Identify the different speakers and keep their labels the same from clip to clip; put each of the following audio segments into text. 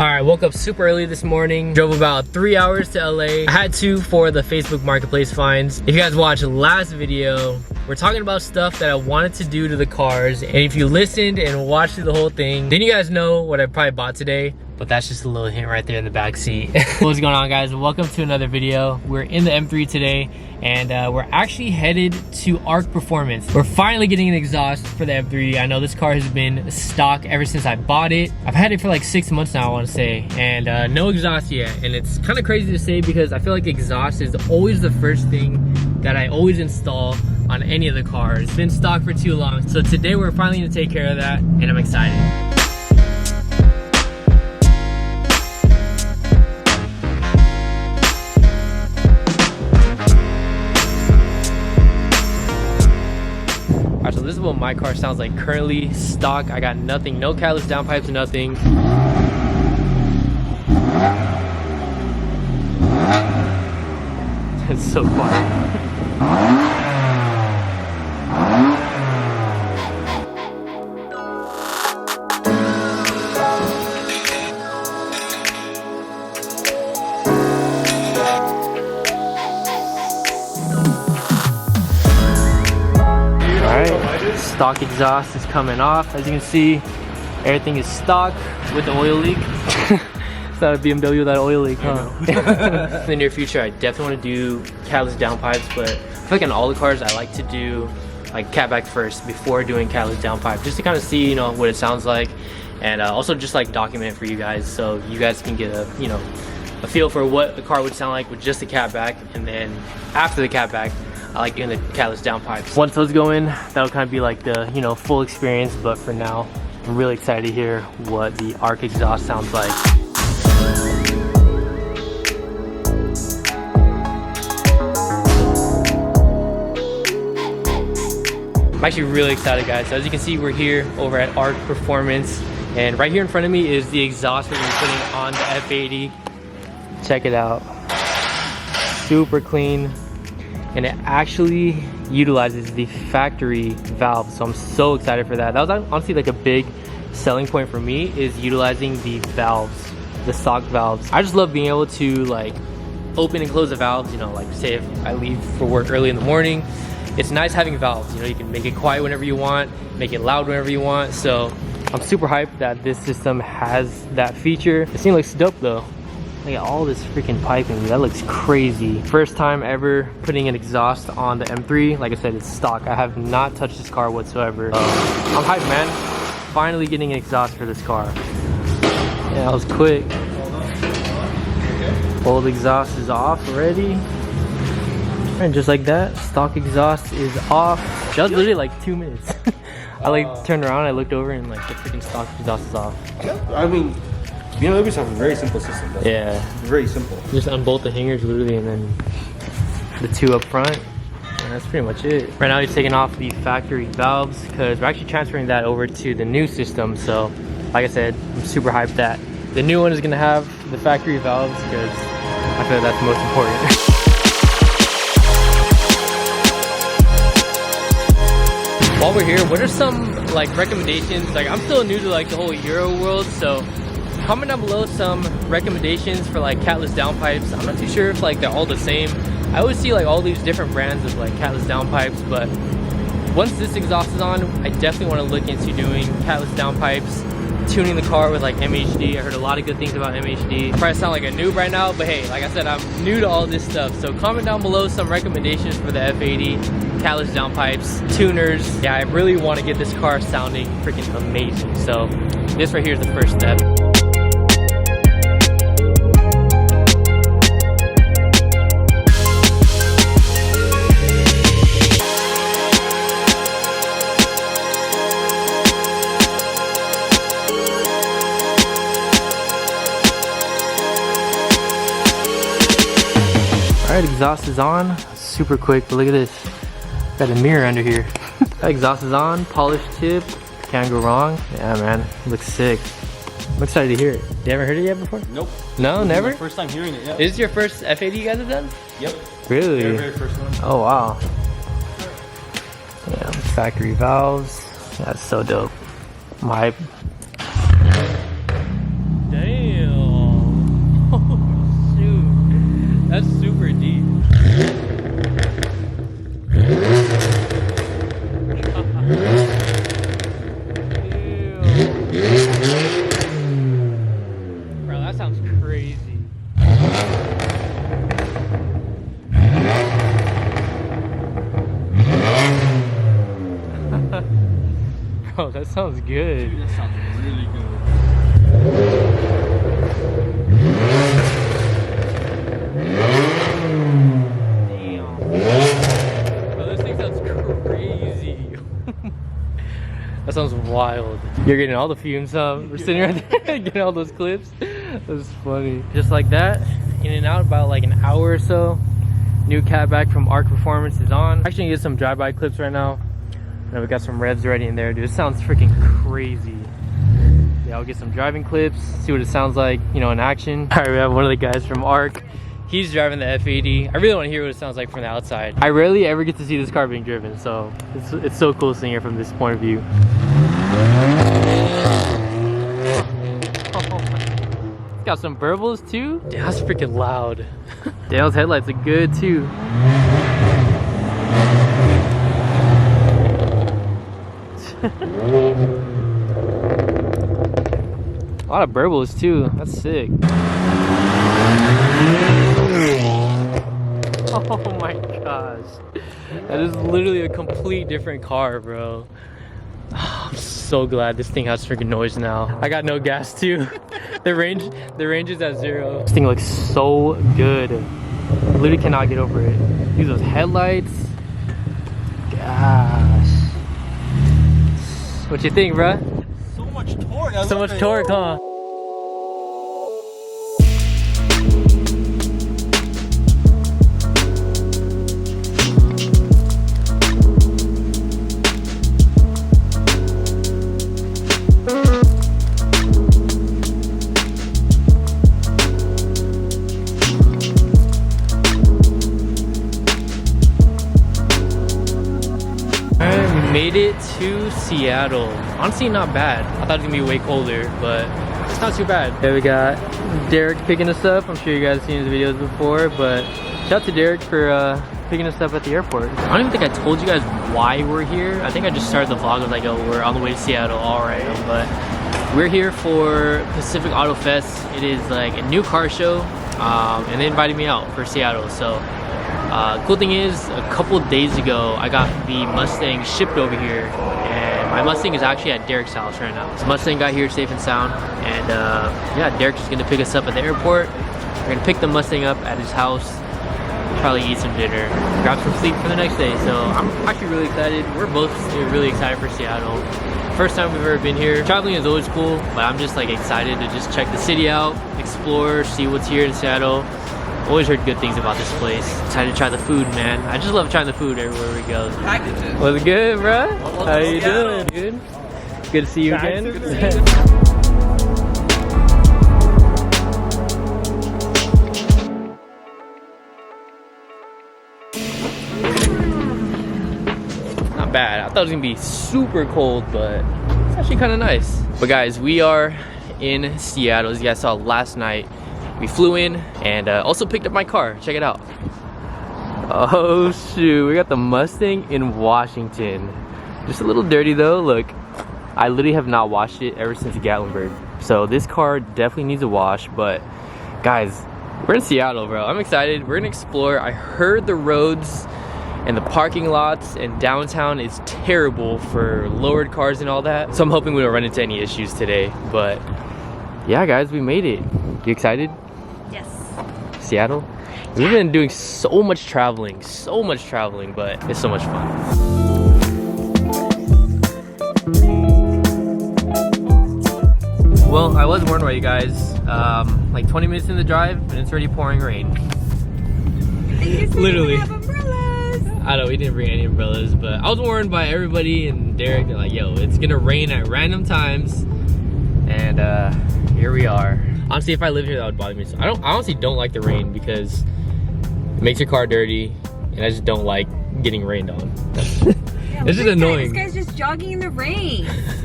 Speaker 1: Alright, woke up super early this morning, drove about 3 hours to LA. I had to for the Facebook Marketplace finds. If you guys watched the last video, we're talking about stuff that I wanted to do to the cars, and if you listened and watched through the whole thing, then you guys know what I probably bought today. But that's just a little hint right there in the back seat. What's going on, guys? Welcome to another video. We're in the M3 today, and we're actually headed to Ark Performance. We're finally getting an exhaust for the M3. I know this car has been stock ever since I bought it. I've had it for like 6 months now, I want to say, and no exhaust yet. And it's kind of crazy to say because I feel like exhaust is always the first thing that I always install on any of the cars. It's been stock for too long. So today we're finally gonna take care of that, and I'm excited. Alright, so this is what my car sounds like currently stock. I got nothing, no catless downpipes, nothing. It's so quiet. Stock exhaust is coming off. As you can see, everything is stock with the oil leak. It's not a BMW without oil leak, huh? In the near future, I definitely want to do catless downpipes, but I feel like in all the cars, I like to do like catback first before doing catless downpipe, just to kind of see, you know, what it sounds like, and also just like document it for you guys, so you guys can get a, you know, a feel for what the car would sound like with just the catback, and then after the catback, I like doing the catless downpipes. Once those go in, that'll kind of be like the, you know, full experience. But for now, I'm really excited to hear what the Ark exhaust sounds like. I'm actually really excited, guys. So as you can see, we're here over at Ark Performance, and right here in front of me is the exhaust we're gonna be putting on the F80. Check it out. Super clean. And it actually utilizes the factory valve, so I'm so excited for that. That was honestly like a big selling point for me, is utilizing the valves, the stock valves. I just love being able to like open and close the valves, you know, like say if I leave for work early in the morning, it's nice having valves. You know, you can make it quiet whenever you want, make it loud whenever you want. So I'm super hyped that this system has that feature. It seems like dope though. Look at all this freaking piping, that looks crazy. First time ever putting an exhaust on the M3. Like I said, it's stock. I have not touched this car whatsoever. I'm hyped, man. Finally getting an exhaust for this car. Yeah, that was quick. Old exhaust is off already. And just like that, stock exhaust is off. Just literally like 2 minutes. I like turned around, I looked over, and like the freaking stock exhaust is off.
Speaker 2: I mean, BMWs have a very simple system.
Speaker 1: Yeah.
Speaker 2: Very simple.
Speaker 1: Just unbolt the hangers literally, and then the two up front. And that's pretty much it. Right now he's taking off the factory valves because we're actually transferring that over to the new system. So like I said, I'm super hyped that the new one is gonna have the factory valves because I feel like that's the most important. While we're here, what are some like recommendations? Like I'm still new to like the whole Euro world, so comment down below some recommendations for like catless downpipes. I'm not too sure if like they're all the same. I always see like all these different brands of like catless downpipes, but once this exhaust is on, I definitely want to look into doing catless downpipes, tuning the car with like MHD. I heard a lot of good things about MHD. I probably sound like a noob right now, but hey, like I said, I'm new to all this stuff. So comment down below some recommendations for the F80, catless downpipes, tuners. Yeah, I really want to get this car sounding freaking amazing. So this right here is the first step. Alright, exhaust is on. Super quick, but look at this. Got a mirror under here. That exhaust is on, polished tip. Can't go wrong. Yeah, man, looks sick. I'm excited to hear it. You ever heard it yet before?
Speaker 2: Nope.
Speaker 1: No, never?
Speaker 2: First time hearing it, yeah.
Speaker 1: Is this your first F80 you guys have done?
Speaker 2: Yep.
Speaker 1: Really?
Speaker 2: Very first one.
Speaker 1: Oh, wow. Yeah, factory valves. That's so dope. I'm hype. Damn. Bro, that sounds good.
Speaker 2: That sounds really good.
Speaker 1: Bro, this thing sounds crazy. That sounds wild. You're getting all the fumes, huh? We're sitting right there getting all those clips. That's funny. Just like that, in and out about like an hour or so. New cat back from Ark Performance is on. Actually, gonna get some drive-by clips right now. And we got some revs ready in there, dude. It sounds freaking crazy. Yeah, I'll get some driving clips, see what it sounds like, you know, in action. All right, we have one of the guys from Ark. He's driving the F80. I really want to hear what it sounds like from the outside. I rarely ever get to see this car being driven, so it's so cool seeing it from this point of view. It's got some burbles too. Damn, that's freaking loud. Dale's headlights are good too. A lot of burbles too. That's sick. Oh my gosh. That is literally a complete different car, bro. Oh, I'm so glad this thing has freaking noise now. I got no gas too. The range is at 0. This thing looks so good. Literally cannot get over it. Use those headlights. Gosh. What you think, bruh?
Speaker 2: So much torque.
Speaker 1: So much torque, huh? Made it to Seattle. Honestly, not bad. I thought it was gonna be way colder, but it's not too bad. Yeah, we got Derek picking us up. I'm sure you guys have seen his videos before, but shout out to Derek for picking us up at the airport. I don't even think I told you guys why we're here. I think I just started the vlog with like, oh, we're on the way to Seattle, all right. But we're here for Pacific Auto Fest. It is like a new car show, and they invited me out for Seattle. So cool thing is, a couple days ago, I got the Mustang shipped over here, and my Mustang is actually at Derek's house right now. So Mustang got here safe and sound, and yeah, Derek's just gonna pick us up at the airport. We're gonna pick the Mustang up at his house, probably eat some dinner, grab some sleep for the next day. So I'm actually really excited. We're both really excited for Seattle. First time we've ever been here. Traveling is always cool, but I'm just like excited to just check the city out, explore, see what's here in Seattle. Always heard good things about this place. Excited to try the food, man. I just love trying the food everywhere we go.
Speaker 2: Packages.
Speaker 1: What's good, bro? How you doing? Good? Good to see you again. Not bad. I thought it was gonna be super cold, but it's actually kind of nice. But guys, we are in Seattle. As you guys saw last night, we flew in and also picked up my car. Check it out. Oh shoot, we got the Mustang in Washington. Just a little dirty though. Look, I literally have not washed it ever since Gatlinburg. So this car definitely needs a wash. But guys, we're in Seattle, bro. I'm excited. We're gonna explore. I heard the roads and the parking lots and downtown is terrible for lowered cars and all that. So I'm hoping we don't run into any issues today. But yeah, guys, we made it. You excited?
Speaker 3: Yes.
Speaker 1: Seattle? We've been doing so much traveling, but it's so much fun. Well, I was warned by you guys, like 20 minutes in the drive, and it's already pouring rain. Literally.
Speaker 3: Have umbrellas.
Speaker 1: I know, we didn't bring any umbrellas, but I was warned by everybody and Derek. They're like, yo, it's gonna rain at random times. And here we are. Honestly, if I lived here, that would bother me. So I honestly don't like the rain because it makes your car dirty, and I just don't like getting rained on.
Speaker 3: Yeah,
Speaker 1: It's just annoying.
Speaker 3: This guy's just jogging in the rain.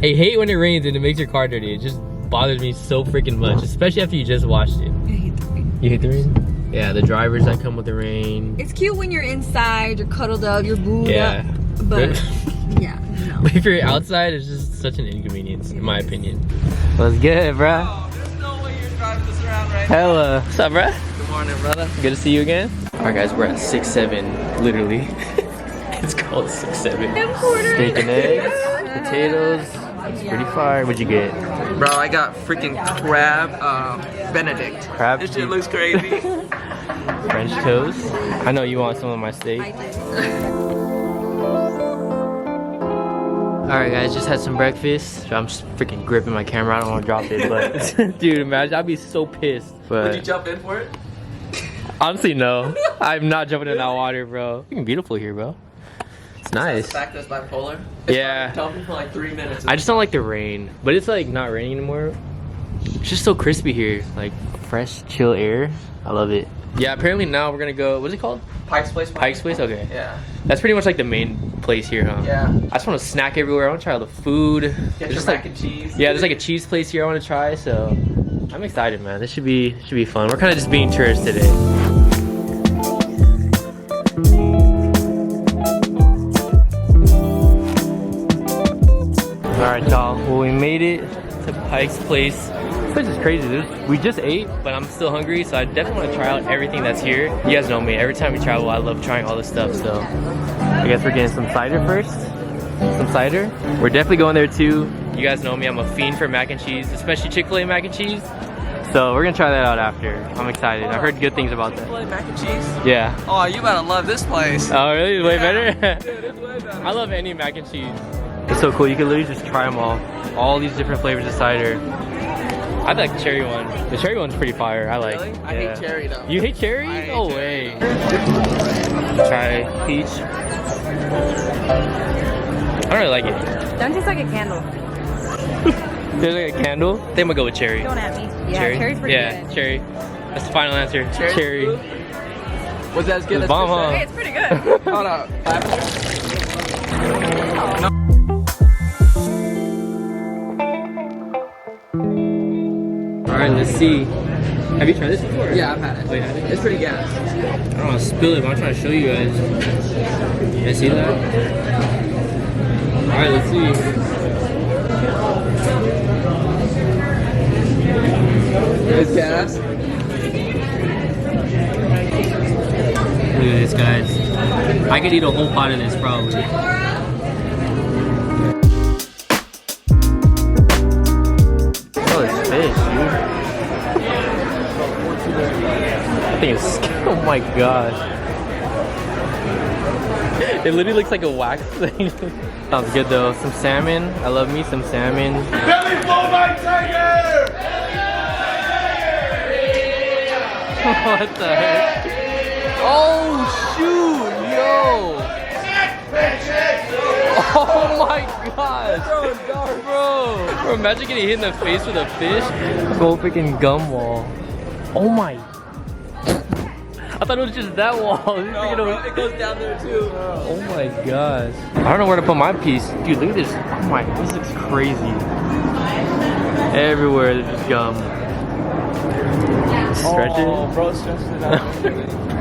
Speaker 1: I hate when it rains and it makes your car dirty. It just bothers me so freaking much, especially after you just washed it.
Speaker 3: I hate the rain.
Speaker 1: You hate the rain? Yeah, the drivers that come with the rain.
Speaker 3: It's cute when you're inside, you're cuddled up, you're booed
Speaker 1: Yeah.
Speaker 3: up. But yeah, no.
Speaker 1: But if you're outside, it's just such an inconvenience, in my opinion. What's good, bro?
Speaker 2: Oh, there's no way you're driving this around right now.
Speaker 1: Hella. What's up, bro?
Speaker 2: Good morning, brother.
Speaker 1: Good to see you again. All right, guys, we're at 6-7, literally. It's called 6-7.
Speaker 3: Them quarters.
Speaker 1: Steak and eggs. potatoes. It's pretty fire. What'd you get?
Speaker 2: Bro, I got freaking crab Benedict.
Speaker 1: Crab?
Speaker 2: This shit looks crazy.
Speaker 1: French toast. I know you want some of my steak.
Speaker 3: I did.
Speaker 1: Alright guys, just had some breakfast. I'm just freaking gripping my camera. I don't want to drop it, but dude, imagine I'd be so pissed. But
Speaker 2: Would you jump in for it?
Speaker 1: honestly, no. I'm not jumping in that water, bro. It's freaking beautiful here, bro. It's nice.
Speaker 2: The fact that it's bipolar.
Speaker 1: Yeah.
Speaker 2: Tell me for like 3 minutes.
Speaker 1: I just don't like the rain, but it's like not raining anymore. It's just so crispy here, like fresh, chill air. I love it. Yeah, apparently now we're gonna go. What's it called?
Speaker 2: Pike's Place.
Speaker 1: Pike's Place. Okay.
Speaker 2: Yeah.
Speaker 1: That's pretty much like the main place here, huh?
Speaker 2: Yeah.
Speaker 1: I just want to snack everywhere. I want to try all the food.
Speaker 2: Get
Speaker 1: There's
Speaker 2: your
Speaker 1: just
Speaker 2: mac
Speaker 1: like
Speaker 2: and cheese.
Speaker 1: yeah, there's like a cheese place here I want to try. So I'm excited, man. This should be fun. We're kind of just being tourists today. All right, y'all. Well, we made it to Pike's Place. This place is crazy. We just ate, but I'm still hungry, so I definitely want to try out everything that's here. You guys know me. Every time we travel, I love trying all this stuff. So I guess we're getting some cider first. Some cider. We're definitely going there too. You guys know me. I'm a fiend for mac and cheese, especially Chick-fil-A mac and cheese. So we're gonna try that out after. I'm excited. I've heard good things about that.
Speaker 2: Chick-fil-A mac and cheese?
Speaker 1: Yeah.
Speaker 2: Oh, you better love this place.
Speaker 1: Oh, really? Way better?
Speaker 2: Dude, it's way better.
Speaker 1: I love any mac and cheese. It's so cool. You can literally just try them all these different flavors of cider. I like the cherry one. The cherry one's pretty fire. I like.
Speaker 2: Really? I hate cherry though.
Speaker 1: You hate cherry?
Speaker 2: I hate
Speaker 1: No
Speaker 2: cherry.
Speaker 1: way. Try peach. I don't really like it.
Speaker 3: Don't taste like a candle.
Speaker 1: There's like a candle. I think I'm gonna go with cherry.
Speaker 3: Don't at me. Yeah, cherry's pretty
Speaker 1: Yeah,
Speaker 3: good.
Speaker 1: cherry. That's the final answer.
Speaker 2: Cherry? Was that as good
Speaker 1: It's
Speaker 2: as
Speaker 1: bomb,
Speaker 2: fish
Speaker 1: huh?
Speaker 3: Hey,
Speaker 2: egg?
Speaker 3: it's pretty good.
Speaker 2: Hold up.
Speaker 1: All right, let's see. Have you tried this before?
Speaker 2: Yeah, I've had it.
Speaker 1: Oh, you had it?
Speaker 2: It's pretty gas.
Speaker 1: I don't want to spill it, but I'm trying to show you guys. Can I see that? All right, let's see.
Speaker 2: It's gas.
Speaker 1: Look at this, guys. I could eat a whole pot of this, probably. Oh, it's fish, dude. I think it's. Oh my gosh. It literally looks like a wax thing. Sounds good though. Some salmon. I love me some salmon.
Speaker 4: Belly full my tiger!
Speaker 1: What the heck? Oh shoot, yo! Oh my gosh! Bro, imagine getting hit in the face with a fish. Go freaking gum wall. Oh my! I thought it was just that wall.
Speaker 2: It goes down there too.
Speaker 1: Oh my gosh! I don't know where to put my piece, dude. Look at this. Oh my, this looks crazy. Everywhere there's just gum. Stretch it.
Speaker 2: Oh, bro, stretch it out.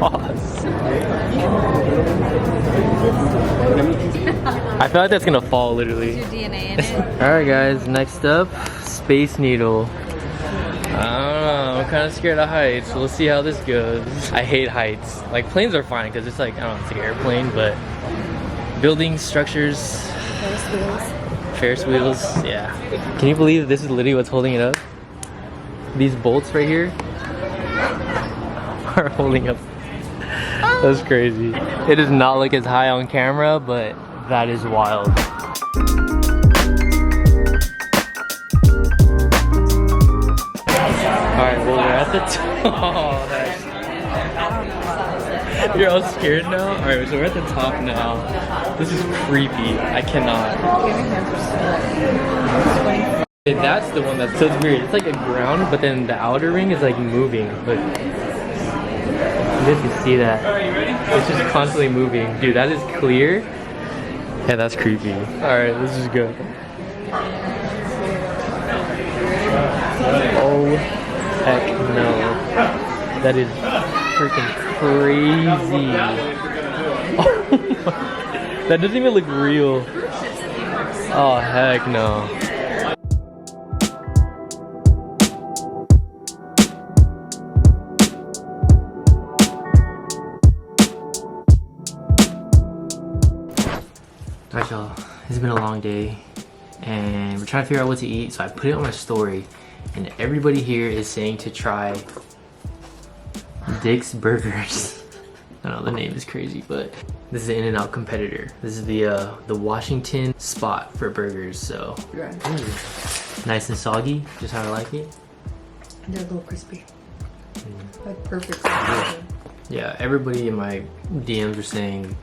Speaker 1: Pause. I feel like that's gonna fall literally.
Speaker 3: Your DNA in it.
Speaker 1: Alright guys, next up, Space Needle. I don't know, I'm kind of scared of heights. We'll see how this goes. I hate heights. Like planes are fine because it's like, I don't know, it's like an airplane, but buildings, structures, Ferris wheels, yeah. Can you believe this is literally what's holding it up? These bolts right here are holding up. That's crazy. It does not look as high on camera, but that is wild. Alright, well we're at the top. You're all scared now? Alright, so we're at the top now. This is creepy. I cannot. That's the one that's so weird. It's like a ground, but then the outer ring is like moving. But you guys can see that. It's just constantly moving. Dude, that is clear. Yeah, that's creepy. Alright, let's just go. Oh, heck no. That is freaking crazy. Oh my. That doesn't even look real. Oh, heck no. Alright y'all, it's been a long day. and we're trying to figure out what to eat. So I put it on my story, and everybody here is saying to try Dick's Burgers. I know the name is crazy, but this is an In-N-Out competitor. This is the Washington spot for burgers. So nice and soggy, just how I like it.
Speaker 3: They're a little crispy. Like perfect.
Speaker 1: Yeah, everybody in my DMs were saying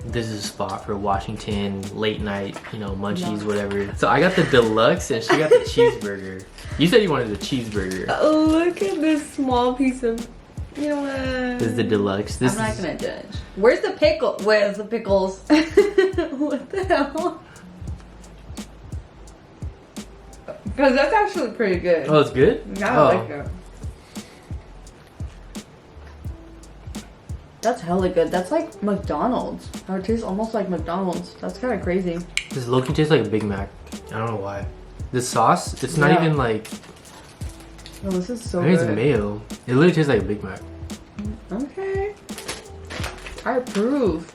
Speaker 1: this is a spot for Washington late night, you know, munchies, whatever. So I got the deluxe and she got the cheeseburger. You said you wanted the cheeseburger.
Speaker 3: Oh, look at this small piece of, you know what?
Speaker 1: This is the deluxe.
Speaker 3: I'm not gonna judge. Where's the pickle? Where's the pickles? What the hell? Because that's actually pretty good.
Speaker 1: Oh, it's good?
Speaker 3: Yeah, I like it. That's hella good. That's like McDonald's. How it tastes almost like McDonald's. That's kind of crazy.
Speaker 1: This low-key tastes like a Big Mac. I don't know why. The sauce, it's not even like...
Speaker 3: Oh, this is so
Speaker 1: I think
Speaker 3: good.
Speaker 1: it's mayo. It literally tastes like a Big Mac.
Speaker 3: Okay. I approve.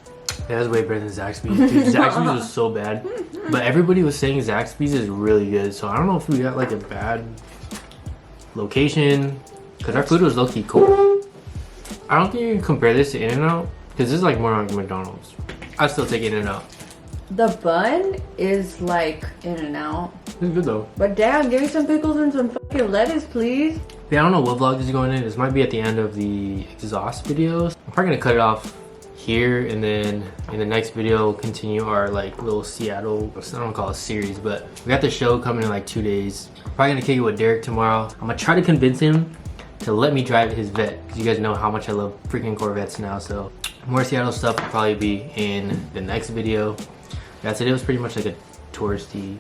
Speaker 1: That was way better than Zaxby's. Dude, Zaxby's was so bad. But everybody was saying Zaxby's is really good. So I don't know if we got like a bad location. Because our food was low-key cool. I don't think you can compare this to In-N-Out. Because this is like more like McDonald's. I'd still take In-N-Out.
Speaker 3: The bun is like In-N-Out.
Speaker 1: It's good though.
Speaker 3: But damn, give me some pickles and some fucking lettuce, please.
Speaker 1: Yeah, I don't know what vlog this is going in. This might be at the end of the exhaust videos. I'm probably gonna cut it off here, and then in the next video we'll continue our like little Seattle, I don't call it a series, but we got the show coming in like 2 days. I'm probably gonna kick it with Derek tomorrow. I'm gonna try to convince him to let me drive his vet, because you guys know how much I love freaking Corvettes now. So more Seattle stuff will probably be in the next video. Yeah, today was pretty much like a touristy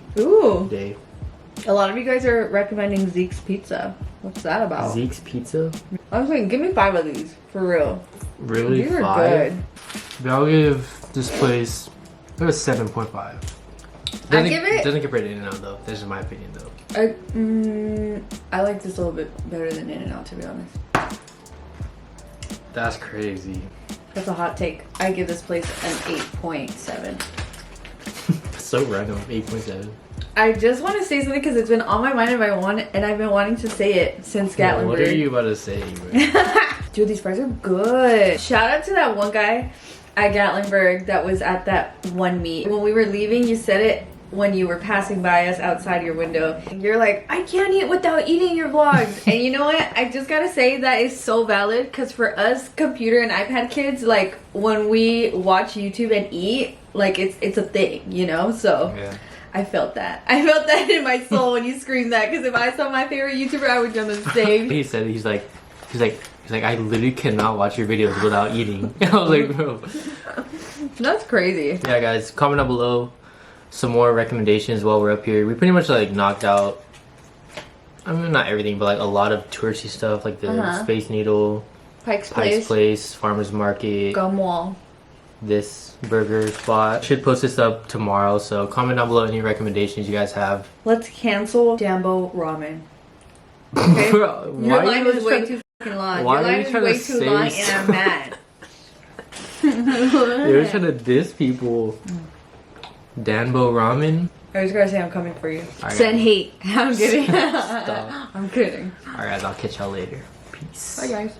Speaker 1: day.
Speaker 3: A lot of you guys are recommending Zeke's Pizza. What's that about?
Speaker 1: Zeke's Pizza?
Speaker 3: I was thinking, give me 5 of these, for real.
Speaker 1: Really?
Speaker 3: These are
Speaker 1: 5?
Speaker 3: good.
Speaker 1: But I'll give this place a 7.5.
Speaker 3: I give it...
Speaker 1: Doesn't compare to In-N-Out though. That's just my opinion though.
Speaker 3: I like this a little bit better than In-N-Out, to be honest.
Speaker 1: That's crazy.
Speaker 3: That's a hot take. I give this place an 8.7.
Speaker 1: So random, 8.7.
Speaker 3: I just want to say something because it's been on my mind and I've been wanting to say it since Gatlinburg.
Speaker 1: What are you about to say?
Speaker 3: Dude, these fries are good. Shout out to that one guy at Gatlinburg that was at that one meet. When we were leaving, you said it when you were passing by us outside your window. You're like, I can't eat without eating your vlogs. And you know what? I just gotta say that is so valid, because for us computer and iPad kids, like when we watch YouTube and eat, like it's a thing, you know? So yeah. I felt that. I felt that in my soul when you screamed that, because if I saw my favorite YouTuber, I would do the same.
Speaker 1: He said, he's like, I literally cannot watch your videos without eating. I was like, bro.
Speaker 3: That's crazy.
Speaker 1: Yeah, guys, comment down below some more recommendations while we're up here. We pretty much like knocked out, I mean, not everything, but like a lot of touristy stuff, like the Space Needle,
Speaker 3: Pike's
Speaker 1: Place, Farmer's Market,
Speaker 3: Gumwall,
Speaker 1: this burger spot. Should post this up tomorrow, so comment down below any recommendations you guys have.
Speaker 3: Let's cancel Dambo Ramen. Okay?
Speaker 1: Bro,
Speaker 3: your line was way too fucking long. Your line is way too long and I'm mad.
Speaker 1: You're trying to diss people. Danbo Ramen.
Speaker 3: I was gonna say I'm coming for you.
Speaker 1: Right,
Speaker 3: send hate. I'm kidding.
Speaker 1: Stop.
Speaker 3: I'm kidding.
Speaker 1: Alright guys, I'll catch y'all later. Peace.
Speaker 3: Bye guys.